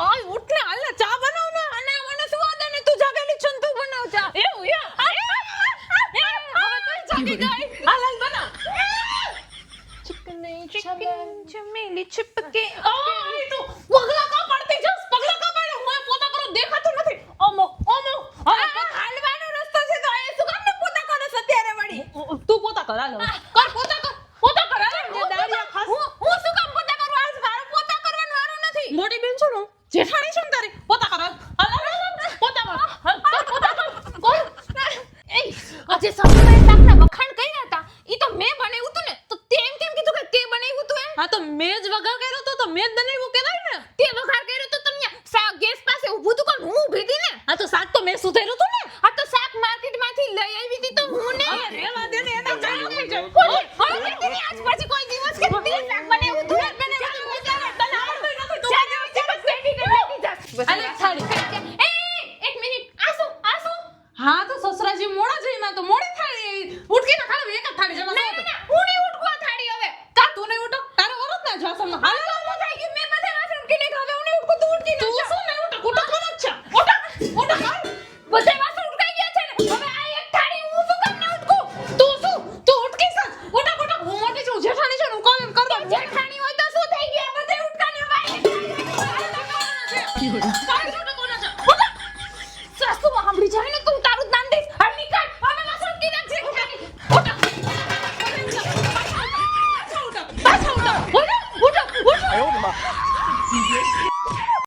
આય ઉઠ ને હાલ ને ચા બનાવ ને. અને મને શું વાંધો ને તું જાગેલી છો ને તું બનાવ ચા. એવું હવે તો જાગી ગઈ. હાલ હાલ બનાવ. ચિકન ચમેલી ચિપકે. આય તું પગલા કા પડતી જસ. પગલા કા પડે. હું પોતા કરું દેખાતું નથી. ઓમો ઓમો. હાલવાનો રસ્તો છે તો એ શું કામ ને પોતા કરો છો અત્યારે વળી. તું પોતા કર હાલ. કર પોતા કર. પોતા કર હાલ. જે દાડિયા ખાસ હું શું કામ પોતા કરું આજ મારું પોતા કરવાનું વારું નથી. મોટી બેન છો ને જેઠાણી છે ને તારી પોતા કર હાલ. હાલ પોતા કર. હાલ પોતા કર. કોણ? એ આજે સપનાએ શાકના વખાણ કર્યા હતા ઈ તો મેં બનાવ્યું હતું ને તો તે એમ કેમ કીધું કે તે બનાવ્યું હતું એમ. હા તો મેં જ વઘાર કર્યો તો મેં જ બનાવ્યું કેવાય ને. તે વખાણ કર્યો તો તમે ગેસ પાસે ઊભું હતું કોણ હું ઊભી હતી ને. હા તો શાક તો મેં સુધાર્યું હતું ને. આ તો શાક માર્કેટમાંથી લઈ આવી હતી તો હું ને હવે રેવા દે ને એને ચાલુ થઈ જાય. હવે તેની આજ પછી કોઈ દિવસ કે તે શાક બનાવ્યું હતું ને બનાવ્યું હતું તને આવડતું નથી તું પેટી કે બેઠી જા. અલે થાળી. એ એક મિનિટ આસુ હા તો સસરાજી મોડા જઈમાં તો મોડી થાળી ઉઠકી ના ખાલી એક જ થાળી જમા. ના હું નહીં ઉઠવા થાળી હવે. કા તું નહીં ઉઠો તારો વરસ ના જોસમ હાલ